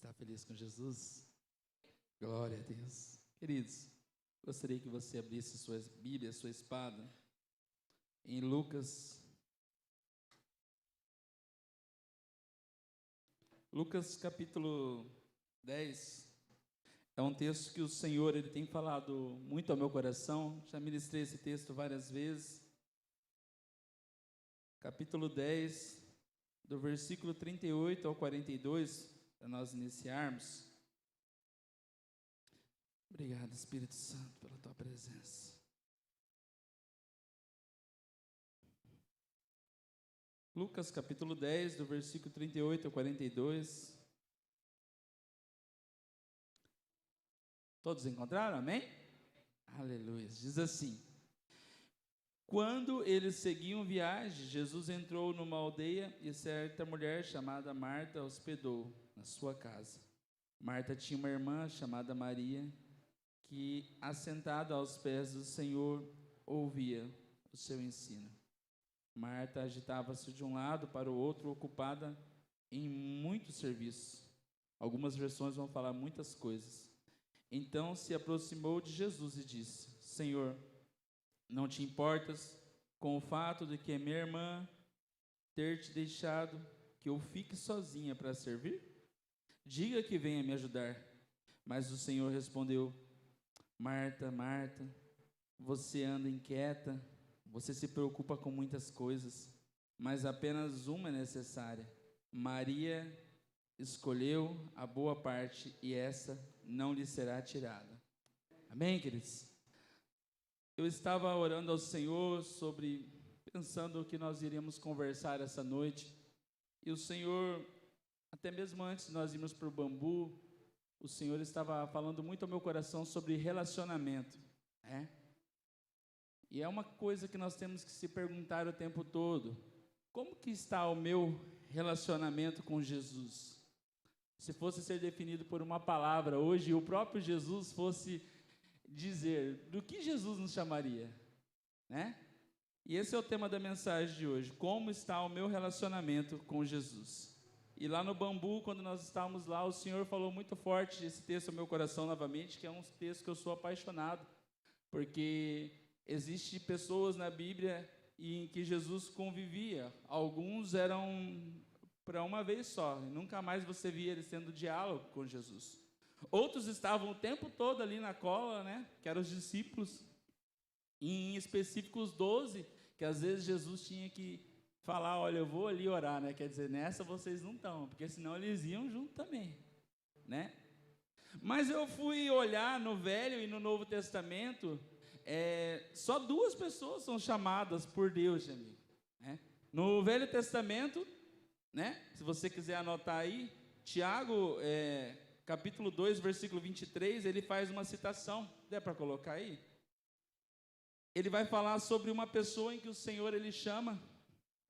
Está feliz com Jesus? Glória a Deus. Queridos, gostaria que você abrisse sua Bíblia, sua espada, em Lucas capítulo 10. É um texto que o Senhor ele tem falado muito ao meu coração. Já ministrei esse texto várias vezes. Capítulo 10, do versículo 38 ao 42, para nós iniciarmos. Obrigado, Espírito Santo, pela tua presença. Lucas capítulo 10, do versículo 38 ao 42. Todos encontraram? Amém? Aleluia. Diz assim: quando eles seguiam viagem, Jesus entrou numa aldeia e certa mulher chamada Marta hospedou na sua casa. Marta tinha uma irmã chamada Maria, que, assentada aos pés do Senhor, ouvia o seu ensino. Marta agitava-se de um lado para o outro, ocupada em muitos serviços. Algumas versões vão falar muitas coisas. Então se aproximou de Jesus e disse: Senhor, não te importas com o fato de que minha irmã ter te deixado que eu fique sozinha para servir? Diga que venha me ajudar. Mas o Senhor respondeu: Marta, Marta, você anda inquieta, você se preocupa com muitas coisas, mas apenas uma é necessária. Maria escolheu a boa parte e essa não lhe será tirada. Amém, queridos? Eu estava orando ao Senhor pensando o que nós iríamos conversar essa noite, e o Senhor, até mesmo antes de nós irmos para o Bambu, o Senhor estava falando muito ao meu coração sobre relacionamento, né? E é uma coisa que nós temos que se perguntar o tempo todo: como que está o meu relacionamento com Jesus? Se fosse ser definido por uma palavra hoje, o próprio Jesus fosse dizer, do que Jesus nos chamaria, né? E esse é o tema da mensagem de hoje: como está o meu relacionamento com Jesus? E lá no Bambu, quando nós estávamos lá, o Senhor falou muito forte esse texto ao meu coração novamente, que é um texto que eu sou apaixonado, porque existem pessoas na Bíblia em que Jesus convivia. Alguns eram para uma vez só, e nunca mais você via eles tendo diálogo com Jesus. Outros estavam o tempo todo ali na cola, né? Que eram os discípulos, em específico os 12, que às vezes Jesus tinha que falar: olha, eu vou ali orar, né? Quer dizer, nessa vocês não estão, porque senão eles iam junto também, né? Mas eu fui olhar no Velho e no Novo Testamento, só 2 pessoas são chamadas por Deus, amigo, né? No Velho Testamento, né? Se você quiser anotar aí, Tiago, capítulo 2, versículo 23, ele faz uma citação. Dá para colocar aí? Ele vai falar sobre uma pessoa em que o Senhor ele chama,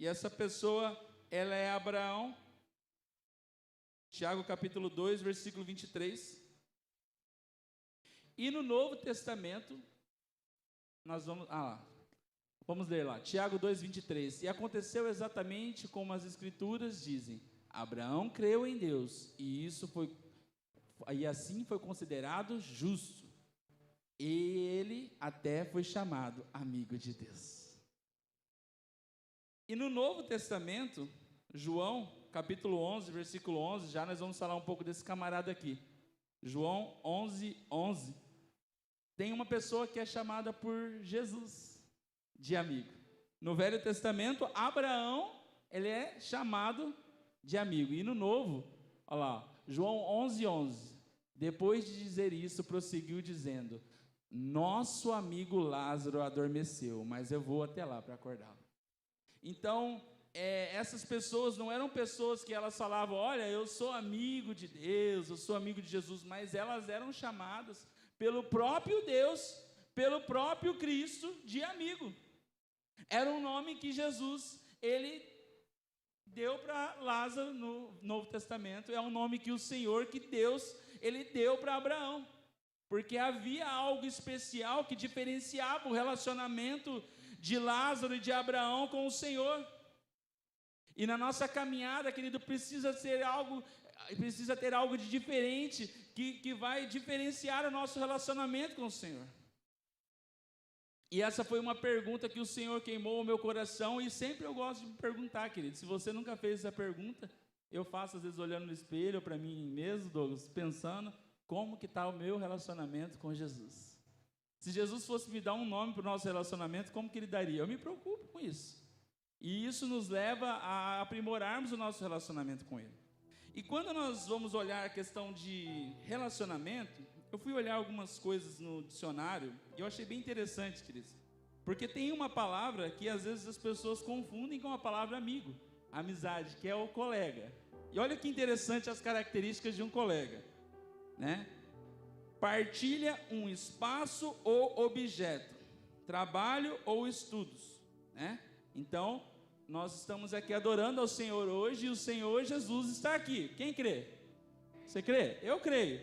e essa pessoa, ela é Abraão. Tiago capítulo 2, versículo 23. E no Novo Testamento, nós vamos ler lá, Tiago 2, 23. E aconteceu exatamente como as Escrituras dizem: Abraão creu em Deus, e assim foi considerado justo. E ele até foi chamado amigo de Deus. E no Novo Testamento, João, capítulo 11, versículo 11, já nós vamos falar um pouco desse camarada aqui. João 11, 11. Tem uma pessoa que é chamada por Jesus de amigo. No Velho Testamento, Abraão, ele é chamado de amigo. E no Novo, olha lá, João 11, 11. Depois de dizer isso, prosseguiu dizendo: nosso amigo Lázaro adormeceu, mas eu vou até lá para acordá-lo. Então, essas pessoas não eram pessoas que elas falavam: olha, eu sou amigo de Deus, eu sou amigo de Jesus, mas elas eram chamadas pelo próprio Deus, pelo próprio Cristo, de amigo. Era um nome que Jesus, ele deu para Lázaro no Novo Testamento, é um nome que o Senhor, que Deus, ele deu para Abraão, porque havia algo especial que diferenciava o relacionamento de Lázaro e de Abraão com o Senhor. E na nossa caminhada, querido, precisa ter algo de diferente que vai diferenciar o nosso relacionamento com o Senhor. E essa foi uma pergunta que o Senhor queimou o meu coração, e sempre eu gosto de me perguntar, querido. Se você nunca fez essa pergunta, eu faço às vezes olhando no espelho, para mim mesmo, Douglas, pensando como que está o meu relacionamento com Jesus. Se Jesus fosse me dar um nome para o nosso relacionamento, como que ele daria? Eu me preocupo com isso. E isso nos leva a aprimorarmos o nosso relacionamento com ele. E quando nós vamos olhar a questão de relacionamento, eu fui olhar algumas coisas no dicionário e eu achei bem interessante, queridos. Porque tem uma palavra que às vezes as pessoas confundem com a palavra amigo, amizade, que é o colega. E olha que interessante as características de um colega, né? Partilha um espaço ou objeto, trabalho ou estudos, né? Então, nós estamos aqui adorando ao Senhor hoje e o Senhor Jesus está aqui. Quem crê? Você crê? Eu creio.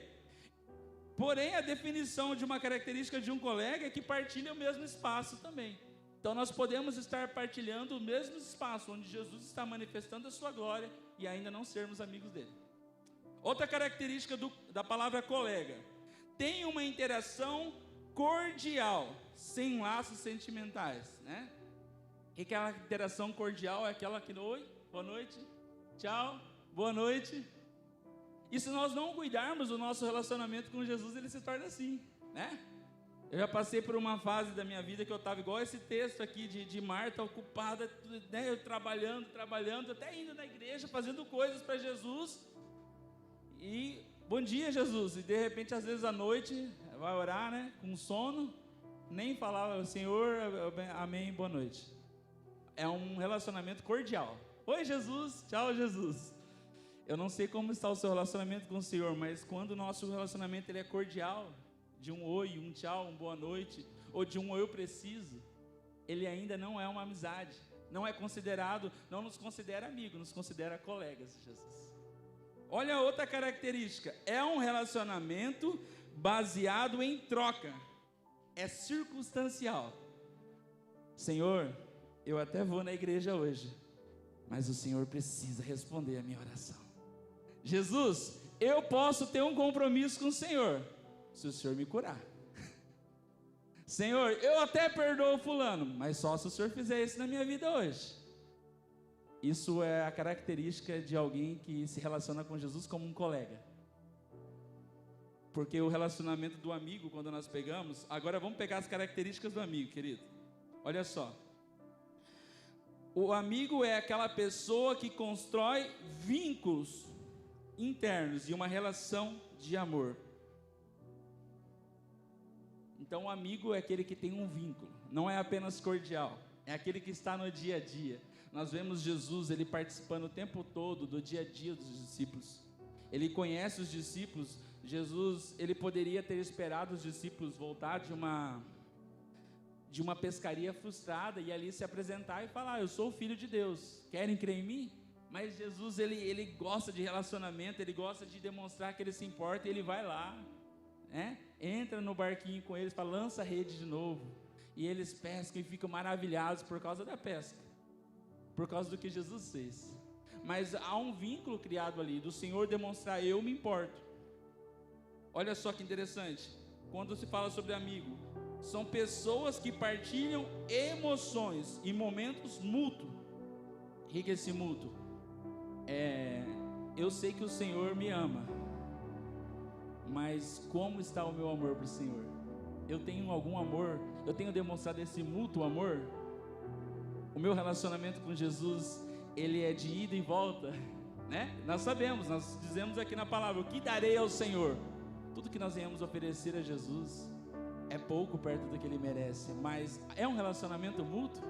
Porém, a definição de uma característica de um colega é que partilha o mesmo espaço também. Então, nós podemos estar partilhando o mesmo espaço onde Jesus está manifestando a sua glória e ainda não sermos amigos dele. Outra característica da palavra colega: tem uma interação cordial, sem laços sentimentais, né? E aquela interação cordial é aquela que, oi, boa noite, tchau, boa noite. E se nós não cuidarmos do nosso relacionamento com Jesus, ele se torna assim, né? Eu já passei por uma fase da minha vida que eu estava igual esse texto aqui de Marta, ocupada, né, eu trabalhando, até indo na igreja, fazendo coisas para Jesus. E, bom dia, Jesus. E de repente, às vezes à noite, vai orar, né, com sono, nem falava, Senhor, amém, boa noite. É um relacionamento cordial. Oi, Jesus, tchau, Jesus. Eu não sei como está o seu relacionamento com o Senhor, mas quando o nosso relacionamento ele é cordial, de um oi, um tchau, um boa noite, ou de um eu preciso, ele ainda não é uma amizade, não é considerado, não nos considera amigo, nos considera colegas de Jesus. Olha a outra característica, é um relacionamento baseado em troca, é circunstancial. Senhor, eu até vou na igreja hoje, mas o Senhor precisa responder a minha oração. Jesus, eu posso ter um compromisso com o Senhor, se o Senhor me curar. Senhor, eu até perdoo fulano, mas só se o Senhor fizer isso na minha vida hoje. Isso é a característica de alguém que se relaciona com Jesus como um colega. Porque o relacionamento do amigo, quando nós pegamos, agora vamos pegar as características do amigo, querido. Olha só. O amigo é aquela pessoa que constrói vínculos internos e uma relação de amor. Então, o amigo é aquele que tem um vínculo, não é apenas cordial, é aquele que está no dia a dia. Nós vemos Jesus, ele participando o tempo todo do dia a dia dos discípulos. Ele conhece os discípulos. Jesus, ele poderia ter esperado os discípulos voltar de uma pescaria frustrada e ali se apresentar e falar, eu sou o Filho de Deus, querem crer em mim? Mas Jesus, ele gosta de relacionamento, ele gosta de demonstrar que ele se importa e ele vai lá, né? Entra no barquinho com eles, fala, lança a rede de novo, e eles pescam e ficam maravilhados por causa da pesca, por causa do que Jesus fez. Mas há um vínculo criado ali, do Senhor demonstrar, eu me importo. Olha só que interessante, quando se fala sobre amigo, são pessoas que partilham emoções e momentos mútuos. O que é esse mútuo? Eu sei que o Senhor me ama, mas como está o meu amor para o Senhor? Eu tenho algum amor? Eu tenho demonstrado esse mútuo amor? O meu relacionamento com Jesus, ele é de ida e volta, né? Nós sabemos, nós dizemos aqui na palavra, o que darei ao Senhor? Tudo que nós venhamos oferecer a Jesus é pouco perto do que ele merece, mas é um relacionamento mútuo.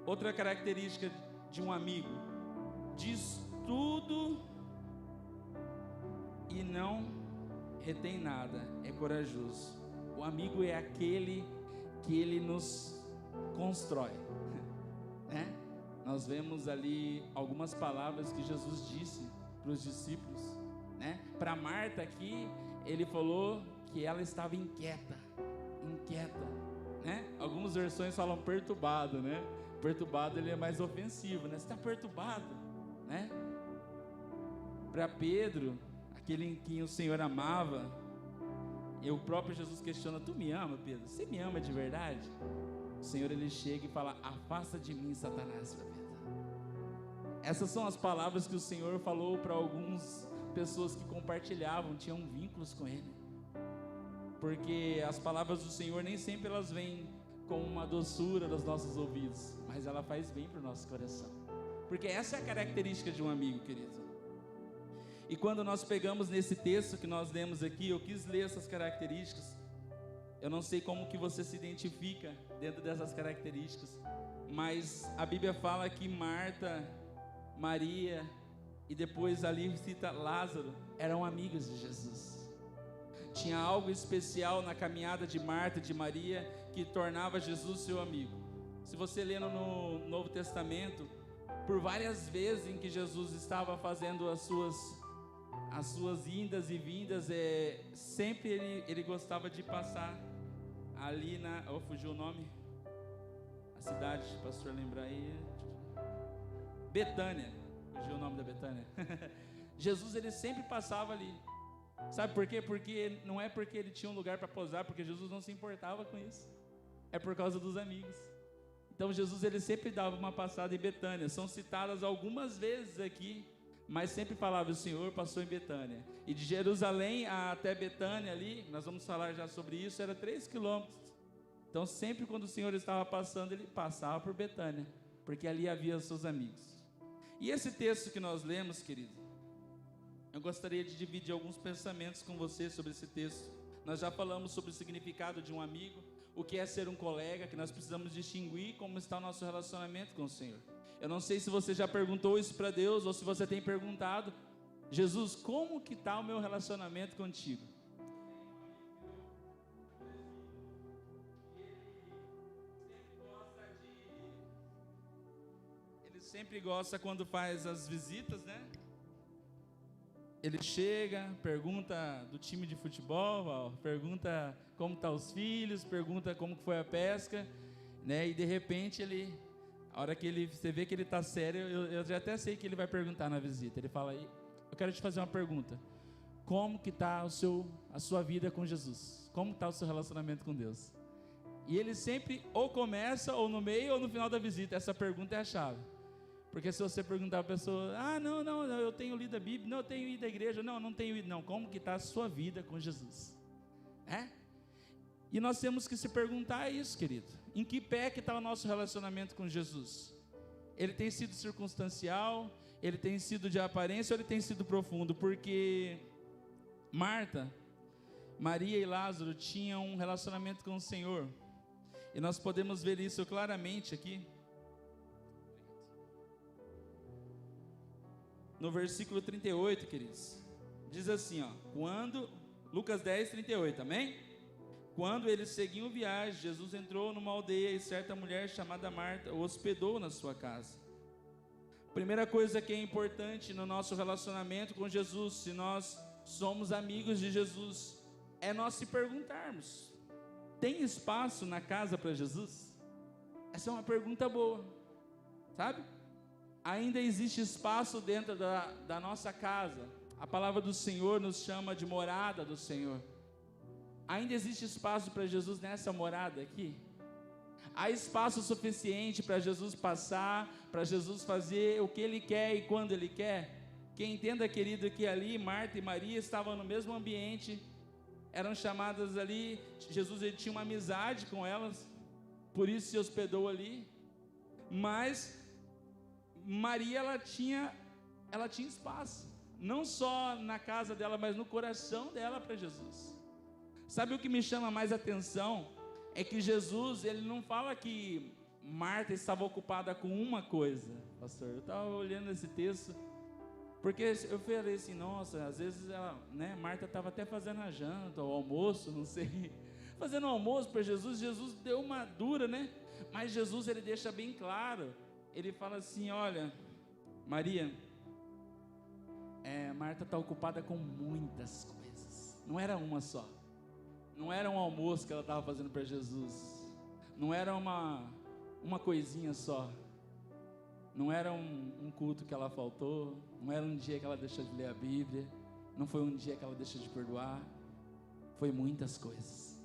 Outra característica de um amigo: diz tudo e não retém nada, é corajoso. O amigo é aquele que ele nos constrói, né? Nós vemos ali algumas palavras que Jesus disse para os discípulos, né? Para Marta aqui, ele falou que ela estava inquieta, né? Algumas versões falam perturbada, né? Perturbado ele é mais ofensivo, né? Você está perturbado, né? Para Pedro, aquele em quem o Senhor amava, e o próprio Jesus questiona: tu me ama, Pedro? Você me ama de verdade? O Senhor, ele chega e fala: afasta de mim, Satanás, para Pedro. Essas são as palavras que o Senhor falou para algumas pessoas que compartilhavam, tinham vínculos com ele. Porque as palavras do Senhor nem sempre elas vêm com uma doçura nos nossos ouvidos, mas ela faz bem para o nosso coração. Porque essa é a característica de um amigo, querido. E quando nós pegamos nesse texto que nós lemos aqui, eu quis ler essas características. Eu não sei como que você se identifica dentro dessas características, mas a Bíblia fala que Marta, Maria e depois ali cita Lázaro eram amigos de Jesus. Tinha algo especial na caminhada de Marta e de Maria que tornava Jesus seu amigo. Se você lê no Novo Testamento, por várias vezes em que Jesus estava fazendo as suas indas e vindas, sempre ele gostava de passar ali fugiu o nome, a cidade, pastor, lembrar aí, Betânia, fugiu o nome da Betânia. Jesus, ele sempre passava ali. Sabe por quê? Porque não é porque ele tinha um lugar para posar, porque Jesus não se importava com isso, é por causa dos amigos. Então Jesus, ele sempre dava uma passada em Betânia. São citadas algumas vezes aqui, mas sempre falava: o Senhor passou em Betânia. E de Jerusalém até Betânia ali, nós vamos falar já sobre isso, era 3 quilômetros. Então sempre quando o Senhor estava passando, ele passava por Betânia, porque ali havia os seus amigos. E esse texto que nós lemos, querido, eu gostaria de dividir alguns pensamentos com você sobre esse texto. Nós já falamos sobre o significado de um amigo, o que é ser um colega, que nós precisamos distinguir como está o nosso relacionamento com o Senhor. Eu não sei se você já perguntou isso para Deus, ou se você tem perguntado: Jesus, como que está o meu relacionamento contigo? Ele sempre gosta quando faz as visitas, né? Ele chega, pergunta do time de futebol, pergunta como estão os filhos, pergunta como foi a pesca, né? E de repente a hora que você vê que ele está sério, eu já até sei que ele vai perguntar na visita. Ele fala: eu quero te fazer uma pergunta. Como que está a sua vida com Jesus? Como está o seu relacionamento com Deus? E ele sempre ou começa, ou no meio, ou no final da visita. Essa pergunta é a chave. Porque se você perguntar a pessoa: não, eu tenho lido a Bíblia, não, eu tenho ido à igreja, não tenho ido, não. Como que está a sua vida com Jesus? E nós temos que se perguntar isso, querido. Em que pé que está o nosso relacionamento com Jesus? Ele tem sido circunstancial? Ele tem sido de aparência ou ele tem sido profundo? Porque Marta, Maria e Lázaro tinham um relacionamento com o Senhor. E nós podemos ver isso claramente aqui. No versículo 38, queridos, diz assim, Lucas 10, 38, amém? Quando eles seguiam viagem, Jesus entrou numa aldeia e certa mulher chamada Marta o hospedou na sua casa. Primeira coisa que é importante no nosso relacionamento com Jesus, se nós somos amigos de Jesus, é nós se perguntarmos: tem espaço na casa para Jesus? Essa é uma pergunta boa, sabe? Ainda existe espaço dentro da nossa casa. A palavra do Senhor nos chama de morada do Senhor. Ainda existe espaço para Jesus nessa morada aqui? Há espaço suficiente para Jesus passar, para Jesus fazer o que Ele quer e quando Ele quer? Quem entenda, querido, que ali Marta e Maria estavam no mesmo ambiente, eram chamadas ali, Jesus, ele tinha uma amizade com elas, por isso se hospedou ali. Mas Maria, ela tinha espaço, não só na casa dela, mas no coração dela para Jesus. Sabe o que me chama mais atenção? É que Jesus, ele não fala que Marta estava ocupada com uma coisa, pastor. Eu estava olhando esse texto, porque eu falei assim: nossa, às vezes ela, né, Marta estava até fazendo a janta, o almoço, não sei, fazendo o almoço para Jesus. Jesus deu uma dura, né? Mas Jesus, ele deixa bem claro. Ele fala assim: olha, Maria, Marta está ocupada com muitas coisas, não era uma só. Não era um almoço que ela estava fazendo para Jesus, não era uma coisinha só. Não era um culto que ela faltou, não era um dia que ela deixou de ler a Bíblia, não foi um dia que ela deixou de perdoar, foi muitas coisas.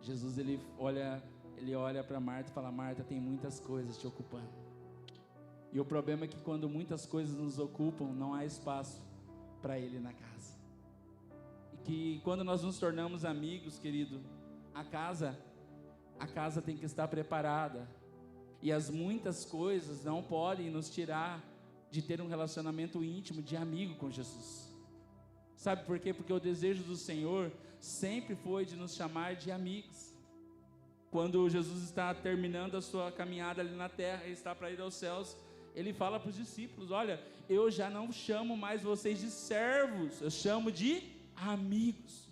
Jesus, ele olha para Marta e fala: Marta, tem muitas coisas te ocupando. E o problema é que quando muitas coisas nos ocupam, não há espaço para Ele na casa. E que quando nós nos tornamos amigos, querido, a casa tem que estar preparada. E as muitas coisas não podem nos tirar de ter um relacionamento íntimo, de amigo com Jesus. Sabe por quê? Porque o desejo do Senhor sempre foi de nos chamar de amigos. Quando Jesus está terminando a sua caminhada ali na terra e está para ir aos céus, Ele fala para os discípulos: olha, eu já não chamo mais vocês de servos, eu chamo de amigos.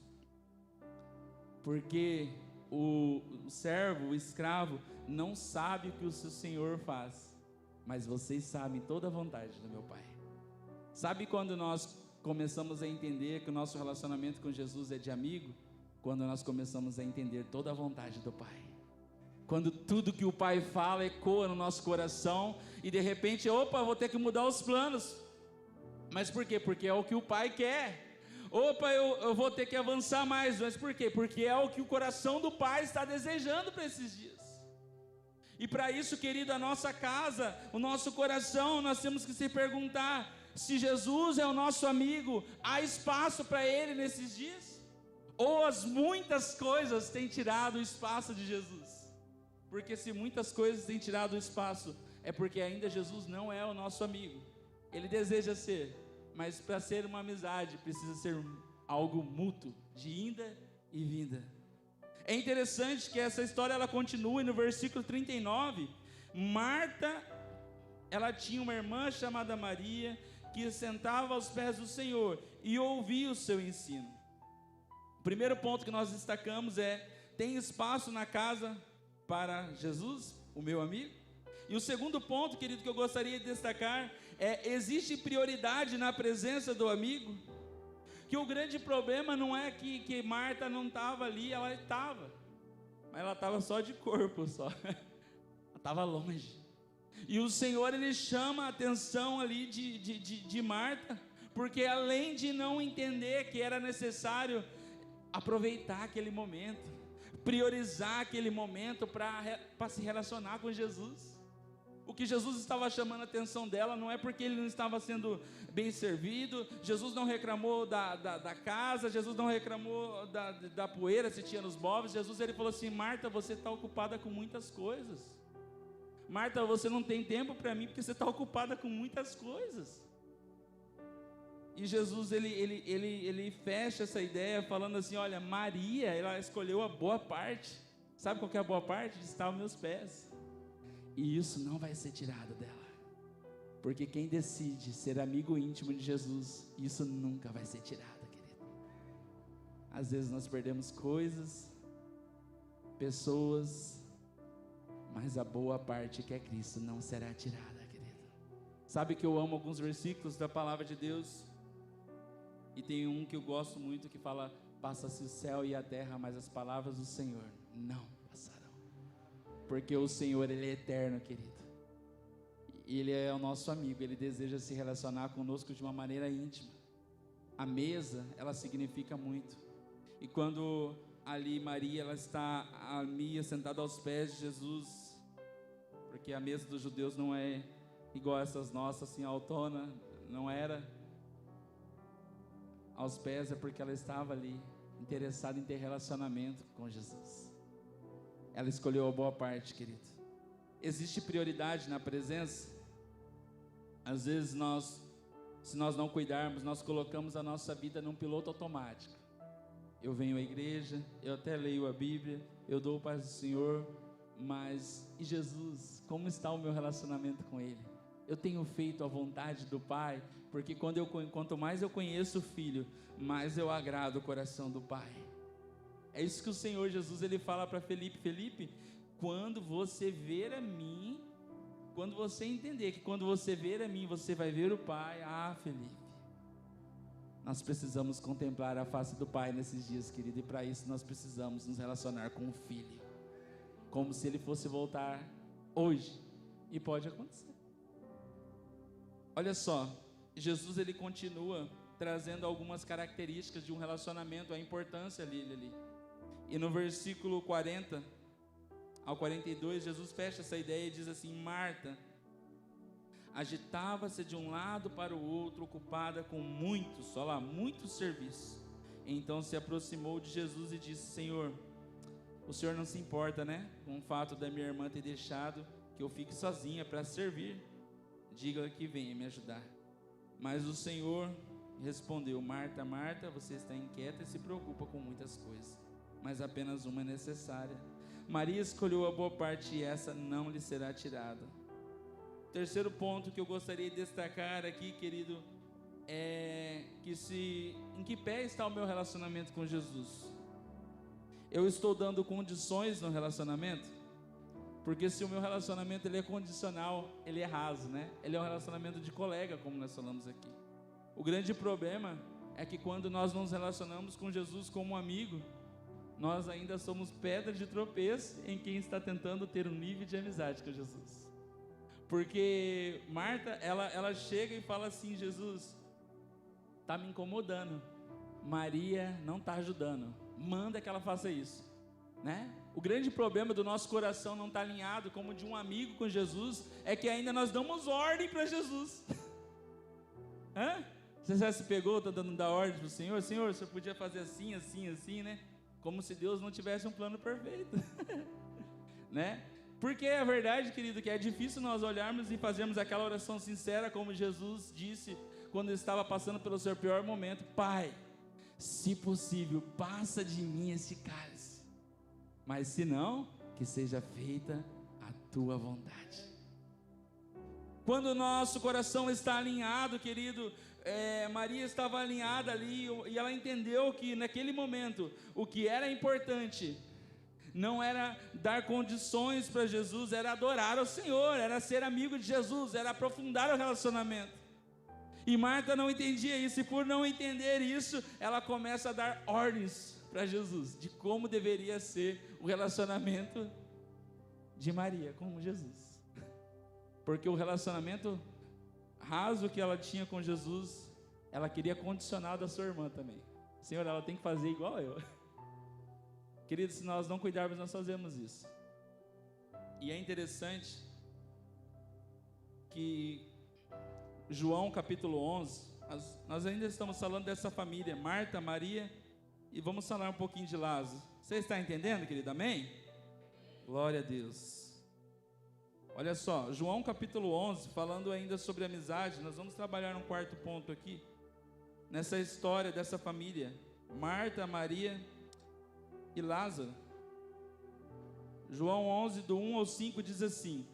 Porque o servo, o escravo, não sabe o que o seu Senhor faz, mas vocês sabem toda a vontade do meu Pai. Sabe quando nós começamos a entender que o nosso relacionamento com Jesus é de amigo? Quando nós começamos a entender toda a vontade do Pai. Quando tudo que o Pai fala ecoa no nosso coração e de repente, opa, vou ter que mudar os planos. Mas por quê? Porque é o que o Pai quer. Opa, eu vou ter que avançar mais. Mas por quê? Porque é o que o coração do Pai está desejando para esses dias. E para isso, querido, a nossa casa, o nosso coração, nós temos que se perguntar: se Jesus é o nosso amigo, há espaço para Ele nesses dias? Ou as muitas coisas têm tirado o espaço de Jesus? Porque se muitas coisas têm tirado o espaço, é porque ainda Jesus não é o nosso amigo. Ele deseja ser, mas para ser uma amizade precisa ser algo mútuo, de ida e vinda. É interessante que essa história ela continua no versículo 39. Marta, ela tinha uma irmã chamada Maria, que sentava aos pés do Senhor e ouvia o seu ensino. O primeiro ponto que nós destacamos é: tem espaço na casa para Jesus, o meu amigo? E o segundo ponto, querido, que eu gostaria de destacar é: existe prioridade na presença do amigo? Que o grande problema não é que Marta não estava ali, ela estava, mas ela estava só de corpo, só. Ela estava longe. E o Senhor, Ele chama a atenção ali de Marta, porque além de não entender que era necessário aproveitar aquele momento, priorizar aquele momento para se relacionar com Jesus. O que Jesus estava chamando a atenção dela não é porque ele não estava sendo bem servido. Jesus não reclamou da casa, Jesus não reclamou da poeira se tinha nos móveis. Jesus, ele falou assim: Marta, você está ocupada com muitas coisas. Marta, você não tem tempo para mim porque você está ocupada com muitas coisas. E Jesus, ele fecha essa ideia falando assim: olha, Maria, ela escolheu a boa parte. Sabe qual que é a boa parte? De estar aos meus pés. E isso não vai ser tirado dela. Porque quem decide ser amigo íntimo de Jesus, isso nunca vai ser tirado, querido. Às vezes nós perdemos coisas, pessoas, mas a boa parte, que é Cristo, não será tirada, querido. Sabe que eu amo alguns versículos da palavra de Deus? E tem um que eu gosto muito que fala: passa-se o céu e a terra, mas as palavras do Senhor não passarão. Porque o Senhor, Ele é eterno, querido. Ele é o nosso amigo, Ele deseja se relacionar conosco de uma maneira íntima. A mesa, ela significa muito. E quando ali Maria, ela está ali sentada aos pés de Jesus, porque a mesa dos judeus não é igual a essas nossas, assim, autona, não era. Aos pés é porque ela estava ali, interessada em ter relacionamento com Jesus. Ela escolheu a boa parte, querido. Existe prioridade na presença? Às vezes se nós não cuidarmos, nós colocamos a nossa vida num piloto automático. Eu venho à igreja, eu até leio a Bíblia, eu dou paz do Senhor, mas e Jesus? Como está o meu relacionamento com Ele? Eu tenho feito a vontade do Pai? Porque quanto mais eu conheço o Filho, mais eu agrado o coração do Pai. É isso que o Senhor Jesus, Ele fala para Felipe: Felipe, quando você ver a mim, quando você entender que quando você ver a mim, você vai ver o Pai. Ah, Felipe, nós precisamos contemplar a face do Pai nesses dias, querido. E para isso nós precisamos nos relacionar com o Filho, como se Ele fosse voltar hoje. E pode acontecer. Olha só, Jesus ele continua trazendo algumas características de um relacionamento, a importância ali. E no versículo 40 ao 42, Jesus fecha essa ideia e diz assim: Marta agitava-se de um lado para o outro, ocupada com muitos serviços. Então se aproximou de Jesus e disse: Senhor, o Senhor não se importa, né, com o fato da minha irmã ter deixado que eu fique sozinha para servir? Diga que venha me ajudar. Mas o Senhor respondeu: Marta, Marta, você está inquieta e se preocupa com muitas coisas, mas apenas uma é necessária. Maria escolheu a boa parte e essa não lhe será tirada. Terceiro ponto que eu gostaria de destacar aqui, querido, é em que pé está o meu relacionamento com Jesus? Eu estou dando condições no relacionamento? Porque se o meu relacionamento ele é condicional, ele é raso, né? Ele é um relacionamento de colega, como nós falamos aqui. O grande problema é que quando nós nos relacionamos com Jesus como um amigo, nós ainda somos pedra de tropeço em quem está tentando ter um nível de amizade com Jesus. Porque Marta, ela chega e fala assim: Jesus, está me incomodando, Maria não está ajudando, manda que ela faça isso, né? O grande problema do nosso coração não estar alinhado como de um amigo com Jesus é que ainda nós damos ordem para Jesus. Você já se pegou, está dando da ordem para o Senhor? Senhor, você podia fazer assim, assim, assim, né? Como se Deus não tivesse um plano perfeito. Né? Porque é verdade, querido, que é difícil nós olharmos e fazermos aquela oração sincera, como Jesus disse quando estava passando pelo seu pior momento: Pai, se possível, passa de mim esse cálice, mas se não, que seja feita a tua vontade. Quando o nosso coração está alinhado, querido, Maria estava alinhada ali, e ela entendeu que naquele momento o que era importante não era dar condições para Jesus, era adorar ao Senhor, era ser amigo de Jesus, era aprofundar o relacionamento. E Marta não entendia isso, e por não entender isso, ela começa a dar ordens para Jesus de como deveria ser o relacionamento de Maria com Jesus. Porque o relacionamento raso que ela tinha com Jesus, ela queria condicionar da sua irmã também. Senhor, ela tem que fazer igual eu. Queridos, se nós não cuidarmos, nós fazemos isso. E é interessante que João capítulo 11, nós ainda estamos falando dessa família, Marta, Maria, e vamos falar um pouquinho de Lázaro. Você está entendendo, querido? Amém? Glória a Deus. Olha só, João capítulo 11, falando ainda sobre amizade, nós vamos trabalhar um quarto ponto aqui, nessa história dessa família, Marta, Maria e Lázaro. João 11, do 1 ao 5, diz assim: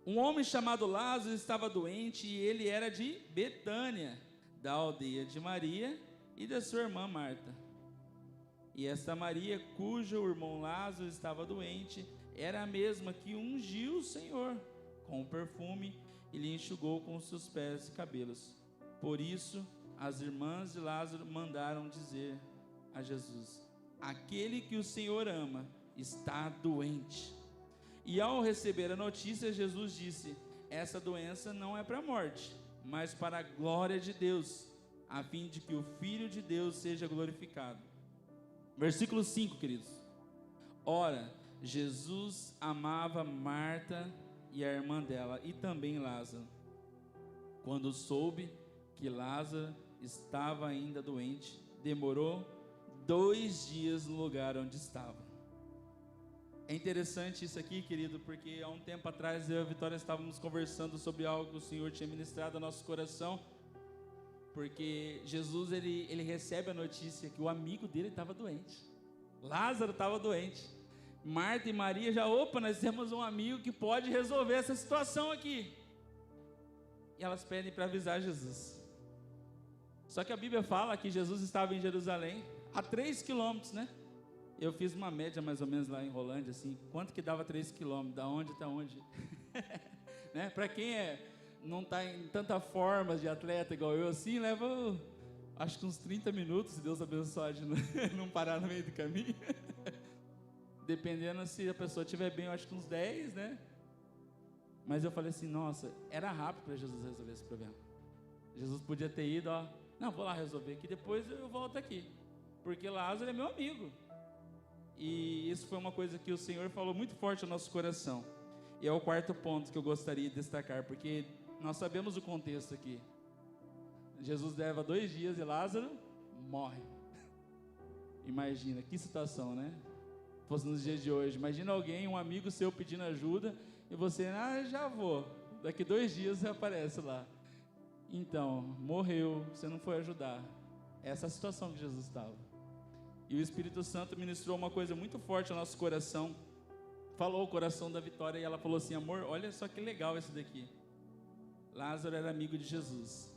um homem chamado Lázaro estava doente e ele era de Betânia, da aldeia de Maria e da sua irmã Marta. E esta Maria, cujo irmão Lázaro estava doente, era a mesma que ungiu o Senhor com perfume e lhe enxugou com os seus pés e cabelos. Por isso, as irmãs de Lázaro mandaram dizer a Jesus: aquele que o Senhor ama está doente. E ao receber a notícia, Jesus disse: essa doença não é para a morte, mas para a glória de Deus, a fim de que o Filho de Deus seja glorificado. Versículo 5, queridos. Ora, Jesus amava Marta e a irmã dela, e também Lázaro. Quando soube que Lázaro estava ainda doente, demorou 2 dias no lugar onde estava. É interessante isso aqui, querido, porque há um tempo atrás eu e a Vitória estávamos conversando sobre algo que o Senhor tinha ministrado ao nosso coração, porque Jesus ele recebe a notícia que o amigo dele estava doente, Lázaro estava doente. Marta e Maria já, nós temos um amigo que pode resolver essa situação aqui. E elas pedem para avisar Jesus. Só que a Bíblia fala que Jesus estava em Jerusalém, a 3 quilômetros, né? Eu fiz uma média mais ou menos lá em Rolândia, assim, quanto que dava 3 quilômetros, da onde até onde? Né? Para quem não está em tanta forma de atleta igual eu, assim, leva, acho que uns 30 minutos, se Deus abençoar de não parar no meio do caminho. Dependendo se a pessoa estiver bem, eu acho que uns 10, né? Mas eu falei assim, nossa, era rápido para Jesus resolver esse problema. Jesus podia ter ido, ó, não, vou lá resolver aqui, depois eu volto aqui, porque Lázaro é meu amigo. E isso foi uma coisa que o Senhor falou muito forte no nosso coração. E é o quarto ponto que eu gostaria de destacar, porque nós sabemos o contexto aqui. Jesus leva 2 dias e Lázaro morre. Imagina, que situação, né? Se fosse nos dias de hoje, imagina alguém, um amigo seu pedindo ajuda, e você, já vou, daqui 2 dias você aparece lá. Então, morreu, você não foi ajudar. Essa é a situação que Jesus estava. E o Espírito Santo ministrou uma coisa muito forte ao nosso coração, falou o coração da Vitória, e ela falou assim, amor, olha só que legal esse daqui. Lázaro era amigo de Jesus,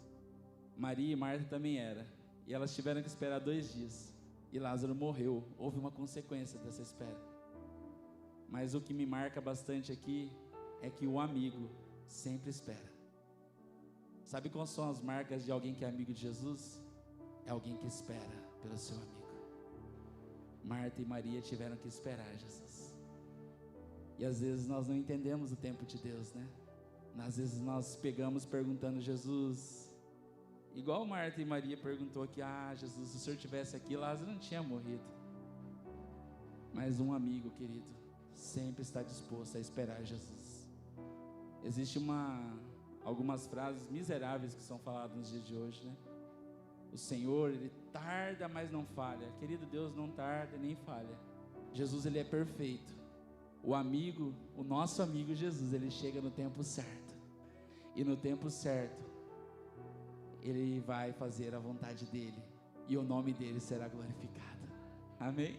Maria e Marta também era, e elas tiveram que esperar 2 dias, e Lázaro morreu. Houve uma consequência dessa espera. Mas o que me marca bastante aqui é que o amigo sempre espera. Sabe quais são as marcas de alguém que é amigo de Jesus? É alguém que espera pelo seu amigo. Marta e Maria tiveram que esperar Jesus. E às vezes nós não entendemos o tempo de Deus, né? Às vezes nós pegamos perguntando, Jesus, igual Marta e Maria perguntou aqui, Jesus, se o Senhor tivesse aqui, Lázaro não tinha morrido. Mas um amigo, querido, sempre está disposto a esperar Jesus. Existe algumas frases miseráveis que são faladas nos dias de hoje, né? O Senhor, Ele tarda, mas não falha. Querido, Deus não tarda nem falha. Jesus, Ele é perfeito. O amigo, o nosso amigo Jesus, Ele chega no tempo certo. E no tempo certo, Ele vai fazer a vontade dEle. E o nome dEle será glorificado. Amém?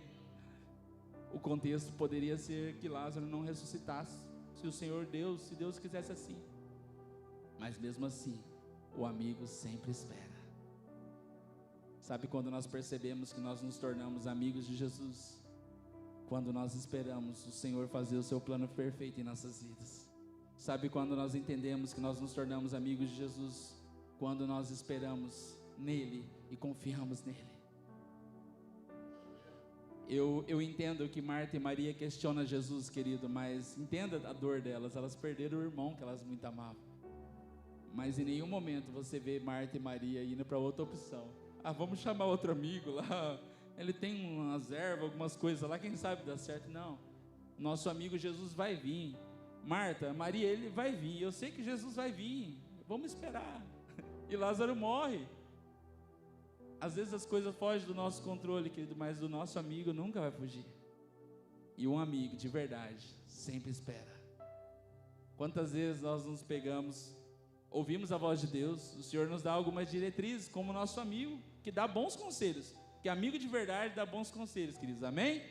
O contexto poderia ser que Lázaro não ressuscitasse, se Deus quisesse assim. Mas mesmo assim, o amigo sempre espera. Sabe quando nós percebemos que nós nos tornamos amigos de Jesus? Quando nós esperamos o Senhor fazer o seu plano perfeito em nossas vidas. Sabe quando nós entendemos que nós nos tornamos amigos de Jesus? Quando nós esperamos nele e confiamos nele. Eu entendo que Marta e Maria questionam Jesus, querido, mas entenda a dor delas. Elas perderam o irmão que elas muito amavam. Mas em nenhum momento você vê Marta e Maria indo para outra opção. Vamos chamar outro amigo lá, ele tem umas ervas, algumas coisas lá, quem sabe dá certo. Não, nosso amigo Jesus vai vir. Marta, Maria, ele vai vir, eu sei que Jesus vai vir, vamos esperar. E Lázaro morre. Às vezes as coisas fogem do nosso controle, querido, mas do nosso amigo nunca vai fugir. E um amigo de verdade sempre espera. Quantas vezes nós nos pegamos, ouvimos a voz de Deus, o Senhor nos dá algumas diretrizes, como nosso amigo, que dá bons conselhos, que amigo de verdade dá bons conselhos, queridos, amém?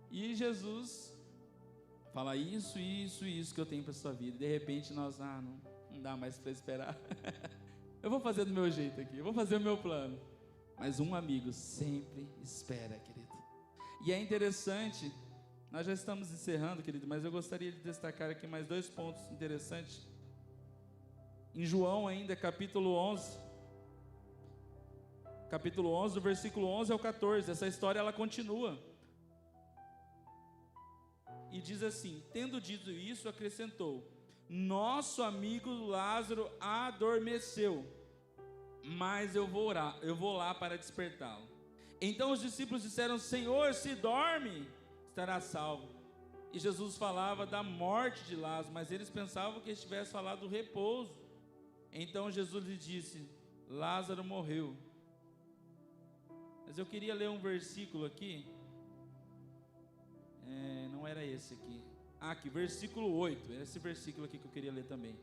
E Jesus fala isso que eu tenho para a sua vida, e de repente nós, não dá mais para esperar, eu vou fazer do meu jeito aqui, eu vou fazer o meu plano, mas um amigo sempre espera, querido. E é interessante, nós já estamos encerrando, querido, mas eu gostaria de destacar aqui mais 2 pontos interessantes. Em João ainda, capítulo 11, do versículo 11 ao 14, essa história ela continua. E diz assim, tendo dito isso, acrescentou, nosso amigo Lázaro adormeceu, mas eu vou lá para despertá-lo. Então os discípulos disseram, Senhor, se dorme, estará salvo. E Jesus falava da morte de Lázaro, mas eles pensavam que estivesse falando do repouso. Então Jesus lhe disse, Lázaro morreu. Mas eu queria ler um versículo aqui, não era esse aqui, aqui, versículo 8, esse versículo aqui que eu queria ler também,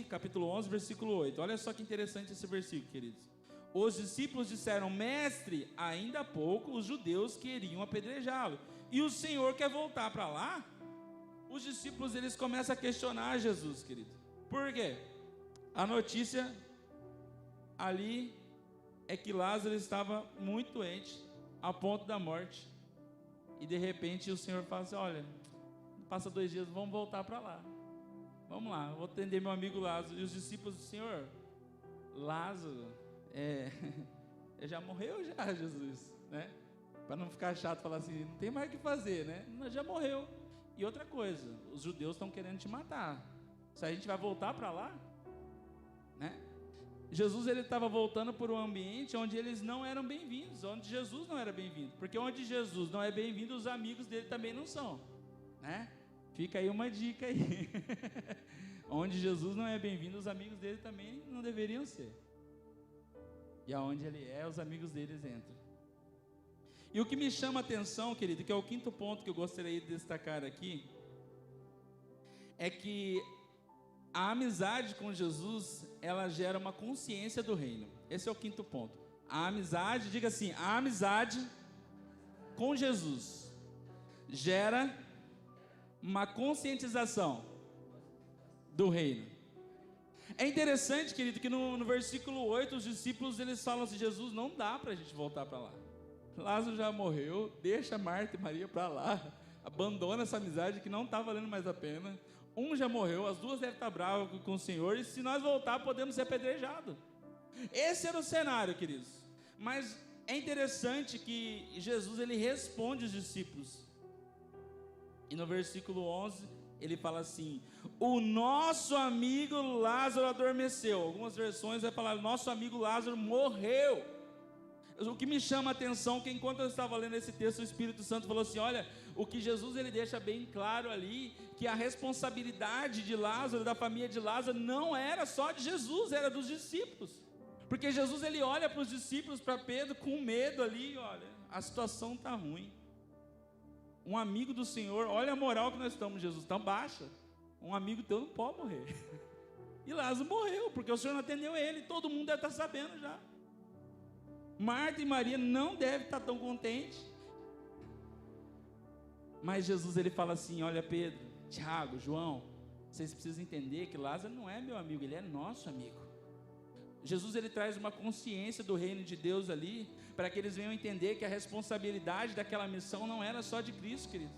capítulo 11, versículo 8, olha só que interessante esse versículo, queridos. Os discípulos disseram, mestre, ainda há pouco os judeus queriam apedrejá-lo, e o Senhor quer voltar para lá? Os discípulos, eles começam a questionar Jesus, querido, por quê? A notícia ali é que Lázaro estava muito doente, a ponto da morte, e de repente o Senhor fala assim, olha, passa 2 dias, vamos voltar para lá, vamos lá, vou atender meu amigo Lázaro. E os discípulos do Senhor, Lázaro, já morreu já, Jesus, né? Para não ficar chato, falar assim, não tem mais o que fazer, né? Mas já morreu. E outra coisa, os judeus estão querendo te matar. Se a gente vai voltar para lá, né? Jesus, ele estava voltando por um ambiente onde eles não eram bem-vindos, onde Jesus não era bem-vindo, porque onde Jesus não é bem-vindo, os amigos dele também não são, né? Fica aí uma dica aí. Onde Jesus não é bem-vindo, os amigos dele também não deveriam ser. E aonde ele é, os amigos deles entram. E o que me chama a atenção, querido, que é o quinto ponto que eu gostaria de destacar aqui, é que a amizade com Jesus, ela gera uma consciência do reino. Esse é o quinto ponto. A amizade, diga assim, a amizade com Jesus gera uma conscientização do reino. É interessante, querido, que no versículo 8, os discípulos, eles falam assim, Jesus, não dá para a gente voltar para lá. Lázaro já morreu, deixa Marta e Maria para lá, abandona essa amizade que não está valendo mais a pena. Um já morreu, as duas devem estar bravas com o Senhor, e se nós voltar, podemos ser apedrejados. Esse era o cenário, queridos. Mas é interessante que Jesus, ele responde os discípulos. E no versículo 11, ele fala assim, o nosso amigo Lázaro adormeceu. Algumas versões vai falar, nosso amigo Lázaro morreu. O que me chama a atenção, que enquanto eu estava lendo esse texto, o Espírito Santo falou assim, olha, o que Jesus, ele deixa bem claro ali, que a responsabilidade de Lázaro, da família de Lázaro, não era só de Jesus, era dos discípulos. Porque Jesus, ele olha para os discípulos, para Pedro, com medo ali, olha, a situação está ruim. Um amigo do Senhor, olha a moral que nós estamos, Jesus, está baixa. Um amigo teu não pode morrer. E Lázaro morreu, porque o Senhor não atendeu ele, todo mundo deve estar sabendo já. Marta e Maria não devem estar tão contentes. Mas Jesus, ele fala assim, olha Pedro, Tiago, João, vocês precisam entender que Lázaro não é meu amigo, ele é nosso amigo. Jesus, ele traz uma consciência do reino de Deus ali, para que eles venham entender que a responsabilidade daquela missão não era só de Cristo, querido.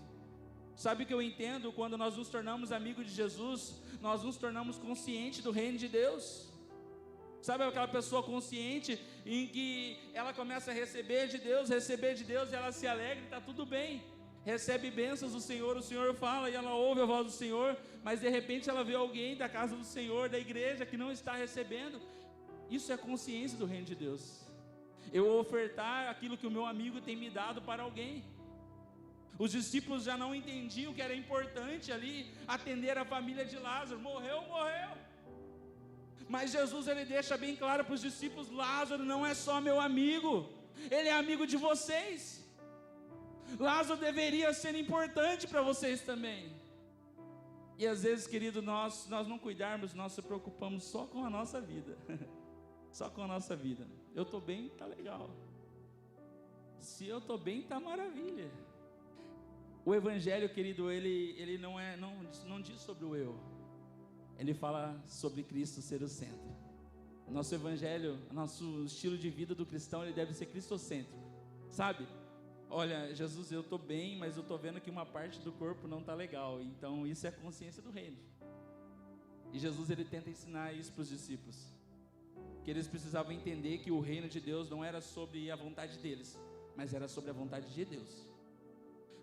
Sabe o que eu entendo? Quando nós nos tornamos amigos de Jesus, nós nos tornamos conscientes do reino de Deus. Sabe aquela pessoa consciente em que ela começa a receber de Deus, e ela se alegra, está tudo bem. Recebe bênçãos do Senhor, o Senhor fala e ela ouve a voz do Senhor, mas de repente ela vê alguém da casa do Senhor, da igreja, que não está recebendo. Isso é consciência do reino de Deus. Eu ofertar aquilo que o meu amigo tem me dado para alguém. Os discípulos já não entendiam que era importante ali atender a família de Lázaro. Morreu. Mas Jesus, ele deixa bem claro para os discípulos, Lázaro não é só meu amigo, ele é amigo de vocês. Lázaro deveria ser importante para vocês também. E às vezes, querido, nós não cuidarmos, nós se preocupamos só com a nossa vida. Só com a nossa vida. Eu estou bem, está legal. Se eu estou bem, está maravilha. O Evangelho, querido, ele não diz sobre o eu. Ele fala sobre Cristo ser o centro. Nosso Evangelho, nosso estilo de vida do cristão, ele deve ser cristocêntrico. Sabe? Olha, Jesus, eu estou bem, mas eu estou vendo que uma parte do corpo não está legal. Então isso é a consciência do reino. E Jesus, ele tenta ensinar isso para os discípulos. Que eles precisavam entender que o reino de Deus não era sobre a vontade deles, mas era sobre a vontade de Deus.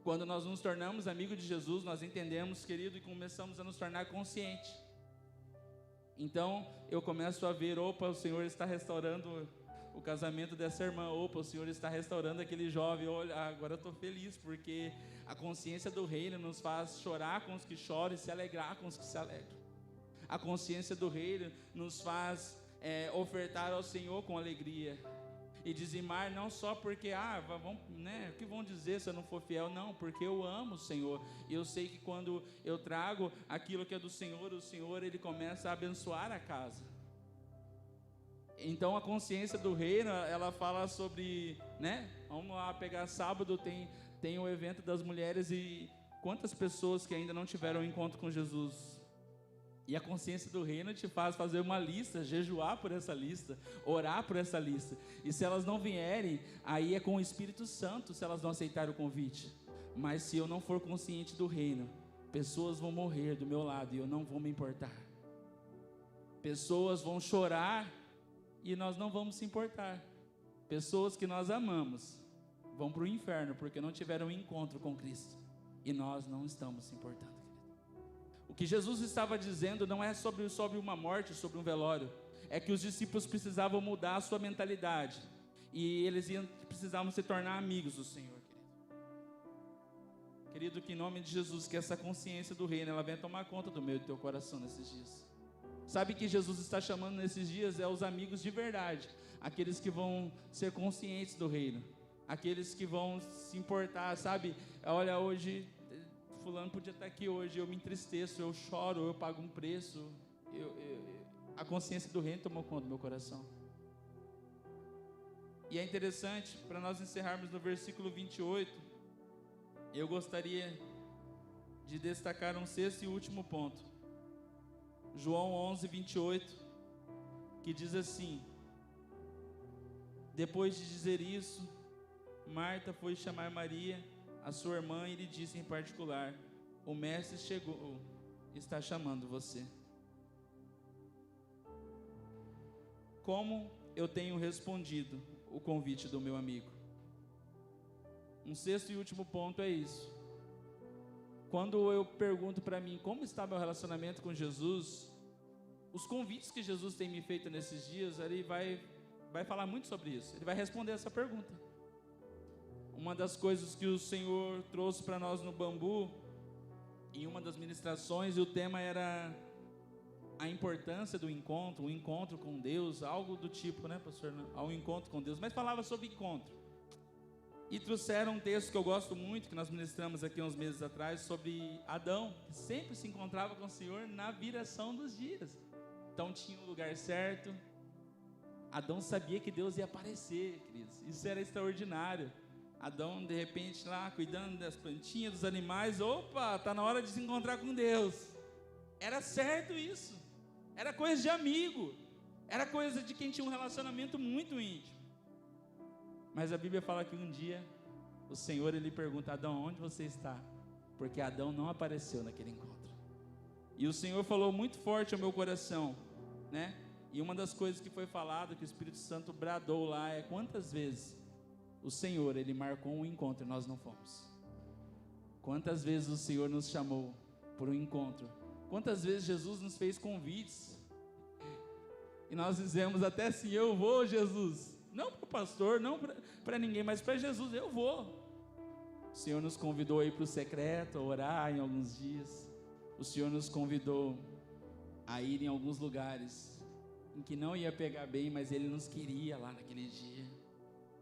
Quando nós nos tornamos amigos de Jesus, nós entendemos, querido, e começamos a nos tornar conscientes. Então, eu começo a ver, opa, o Senhor está restaurando o casamento dessa irmã, opa, o Senhor está restaurando aquele jovem, olha, agora eu estou feliz, porque a consciência do reino nos faz chorar com os que choram e se alegrar com os que se alegram. A consciência do reino nos faz ofertar ao Senhor com alegria e dizimar não só porque o que vão dizer se eu não for fiel, não, porque eu amo o Senhor e eu sei que quando eu trago aquilo que é do Senhor, o Senhor, ele começa a abençoar a casa. Então a consciência do reino, ela fala sobre, vamos lá pegar sábado, tem o evento das mulheres, e quantas pessoas que ainda não tiveram um encontro com Jesus. E a consciência do reino te faz fazer uma lista, jejuar por essa lista, orar por essa lista. E se elas não vierem, aí é com o Espírito Santo, se elas não aceitarem o convite. Mas se eu não for consciente do reino, pessoas vão morrer do meu lado e eu não vou me importar. Pessoas vão chorar e nós não vamos se importar. Pessoas que nós amamos vão para o inferno porque não tiveram um encontro com Cristo. e nós não estamos se importando, querido. O que Jesus estava dizendo não é sobre uma morte, sobre um velório. É que os discípulos precisavam mudar a sua mentalidade. E eles precisavam se tornar amigos do Senhor, querido. Querido, que em nome de Jesus, que essa consciência do reino, ela venha tomar conta do meu e do teu coração nesses dias. Sabe que Jesus está chamando nesses dias os amigos de verdade. Aqueles que vão ser conscientes do reino. Aqueles que vão se importar, sabe? Olha, hoje, fulano podia estar aqui hoje, eu me entristeço, eu choro, eu pago um preço. A consciência do reino tomou conta do meu coração. E é interessante, para nós encerrarmos no versículo 28, eu gostaria de destacar um sexto e último ponto. João 11, 28, que diz assim: depois de dizer isso, Marta foi chamar Maria, a sua irmã, e lhe disse em particular: o mestre chegou, está chamando você. Como eu tenho respondido o convite do meu amigo? Um sexto e último ponto é isso. Quando eu pergunto para mim como está meu relacionamento com Jesus, os convites que Jesus tem me feito nesses dias, ele vai falar muito sobre isso. Ele vai responder essa pergunta. Uma das coisas que o Senhor trouxe para nós no Bambu, em uma das ministrações, e o tema era a importância do encontro, o encontro com Deus, algo do tipo, né, pastor? Ao encontro com Deus, mas falava sobre encontro. E trouxeram um texto que eu gosto muito, que nós ministramos aqui uns meses atrás, sobre Adão, que sempre se encontrava com o Senhor na viração dos dias. Então tinha o lugar certo. Adão sabia que Deus ia aparecer, queridos. Isso era extraordinário. Adão, de repente, lá, cuidando das plantinhas, dos animais. Opa, está na hora de se encontrar com Deus. Era certo isso. Era coisa de amigo. Era coisa de quem tinha um relacionamento muito íntimo. Mas a Bíblia fala que um dia o Senhor, ele pergunta: Adão, onde você está? Porque Adão não apareceu naquele encontro. E o Senhor falou muito forte ao meu coração, né? E uma das coisas que foi falado, que o Espírito Santo bradou lá, é quantas vezes o Senhor, ele marcou um encontro e nós não fomos. Quantas vezes o Senhor nos chamou por um encontro. Quantas vezes Jesus nos fez convites e nós dizemos até assim: eu vou, Jesus. Não para o pastor, não para ninguém, mas para Jesus, eu vou. O Senhor nos convidou a ir para o secreto, a orar em alguns dias. O Senhor nos convidou a ir em alguns lugares em que não ia pegar bem, mas Ele nos queria lá naquele dia.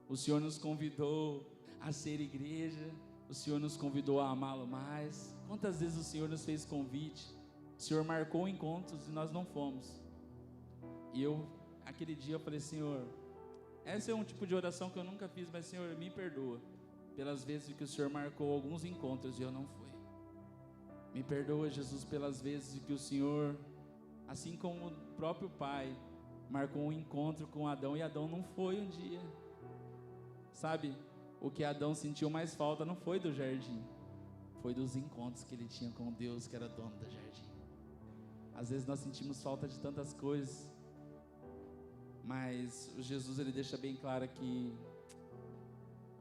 O Senhor nos convidou a ser igreja. O Senhor nos convidou a amá-lo mais. Quantas vezes o Senhor nos fez convite? O Senhor marcou encontros e nós não fomos. E aquele dia eu falei: Senhor, esse é um tipo de oração que eu nunca fiz, mas Senhor, me perdoa pelas vezes que o Senhor marcou alguns encontros e eu não fui. Me perdoa, Jesus, pelas vezes que o Senhor, assim como o próprio Pai, marcou um encontro com Adão e Adão não foi um dia. Sabe, o que Adão sentiu mais falta não foi do jardim, foi dos encontros que ele tinha com Deus, que era dono do jardim. Às vezes nós sentimos falta de tantas coisas, mas o Jesus, ele deixa bem claro que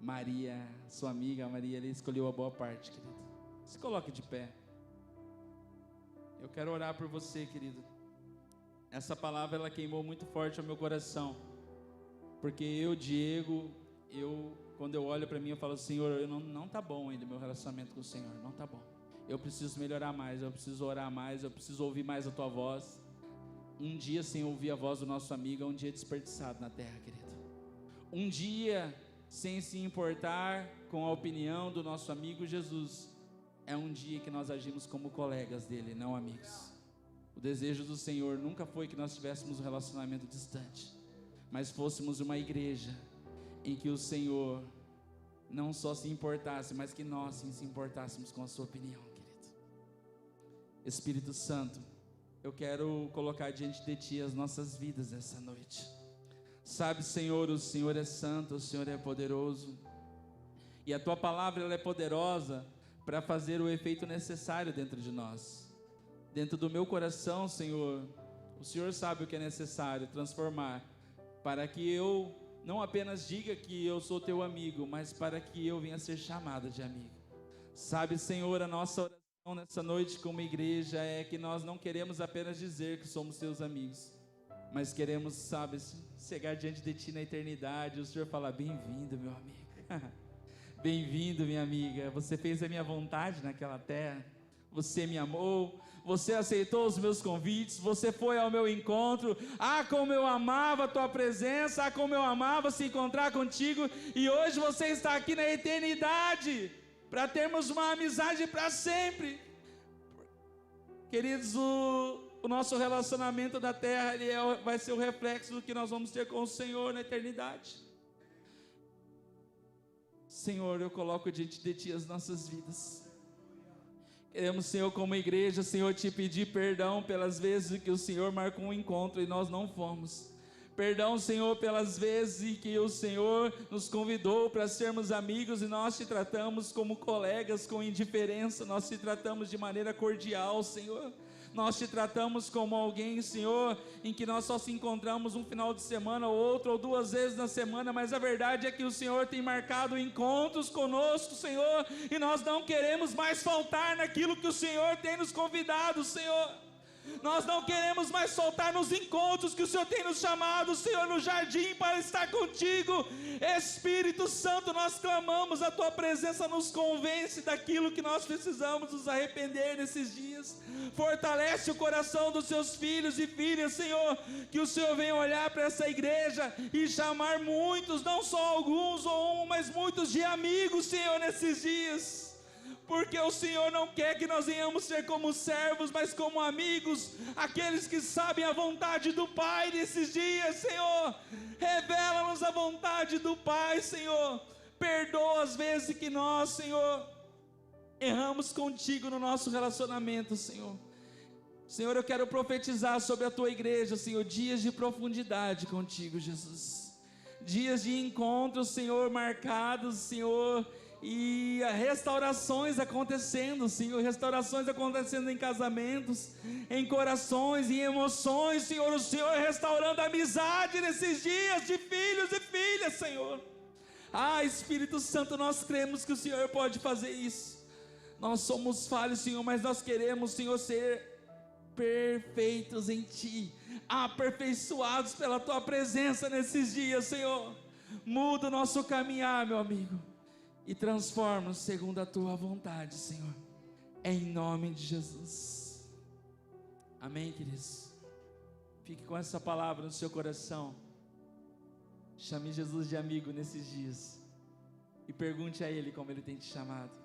Maria, sua amiga Maria, ele escolheu a boa parte, querido. Se coloque de pé. Eu quero orar por você, querido. Essa palavra, ela queimou muito forte ao meu coração, porque Diego, quando eu olho para mim, eu falo: Senhor, não tá bom ainda meu relacionamento com o Senhor, não tá bom. Eu preciso melhorar mais, eu preciso orar mais, eu preciso ouvir mais a tua voz. Um dia sem ouvir a voz do nosso amigo é um dia desperdiçado na terra, querido. Um dia sem se importar com a opinião do nosso amigo Jesus é um dia que nós agimos como colegas dele, não amigos. O desejo do Senhor nunca foi que nós tivéssemos um relacionamento distante, mas fôssemos uma igreja em que o Senhor não só se importasse, mas que nós sim se importássemos com a sua opinião, querido. Espírito Santo, eu quero colocar diante de Ti as nossas vidas essa noite. Sabe, Senhor, o Senhor é santo, o Senhor é poderoso, e a Tua palavra, ela é poderosa para fazer o efeito necessário dentro de nós. Dentro do meu coração, Senhor, o Senhor sabe o que é necessário transformar, para que eu não apenas diga que eu sou Teu amigo, mas para que eu venha ser chamado de amigo. Sabe, Senhor, a nossa oração nessa noite como igreja é que nós não queremos apenas dizer que somos teus amigos, mas queremos, sabe, chegar diante de ti na eternidade. O Senhor fala: bem-vindo, meu amigo. Bem-vindo, minha amiga. Você fez a minha vontade naquela terra. Você me amou. Você aceitou os meus convites. Você foi ao meu encontro. Ah, como eu amava a tua presença. Ah, como eu amava se encontrar contigo. E hoje você está aqui na eternidade, para termos uma amizade para sempre. Queridos, o nosso relacionamento da terra vai ser o reflexo do que nós vamos ter com o Senhor na eternidade. Senhor, eu coloco diante de ti as nossas vidas. Queremos, Senhor, como igreja, Senhor, te pedir perdão pelas vezes que o Senhor marcou um encontro e nós não fomos. Perdão, Senhor, pelas vezes que o Senhor nos convidou para sermos amigos e nós te tratamos como colegas com indiferença. Nós te tratamos de maneira cordial, Senhor. Nós te tratamos como alguém, Senhor, em que nós só se encontramos um final de semana ou outro ou 2 vezes na semana, mas a verdade é que o Senhor tem marcado encontros conosco, Senhor, e nós não queremos mais faltar naquilo que o Senhor tem nos convidado, Senhor. Nós não queremos mais faltar nos encontros que o Senhor tem nos chamado, Senhor, no jardim para estar contigo. Espírito Santo, nós clamamos, a tua presença nos convence daquilo que nós precisamos nos arrepender nesses dias. Fortalece o coração dos seus filhos e filhas, Senhor, que o Senhor venha olhar para essa igreja e chamar muitos, não só alguns ou um, mas muitos de amigos, Senhor, nesses dias. Porque o Senhor não quer que nós venhamos ser como servos, mas como amigos, aqueles que sabem a vontade do Pai nesses dias, Senhor. Revela-nos a vontade do Pai, Senhor. Perdoa as vezes que nós, Senhor, erramos contigo no nosso relacionamento, Senhor. Senhor, eu quero profetizar sobre a tua igreja, Senhor, dias de profundidade contigo, Jesus. Dias de encontros, Senhor, marcados, Senhor, e restaurações acontecendo, Senhor, restaurações acontecendo em casamentos, em corações, em emoções, Senhor, o Senhor restaurando a amizade nesses dias de filhos e filhas, Senhor. Ah, Espírito Santo, nós cremos que o Senhor pode fazer isso. Nós somos falhos, Senhor, mas nós queremos, Senhor, ser perfeitos em Ti, aperfeiçoados pela Tua presença nesses dias, Senhor. Muda o nosso caminhar, meu amigo, e transforma-nos segundo a Tua vontade, Senhor, em nome de Jesus. Amém, queridos? Fique com essa palavra no seu coração. Chame Jesus de amigo nesses dias e pergunte a Ele como Ele tem te chamado.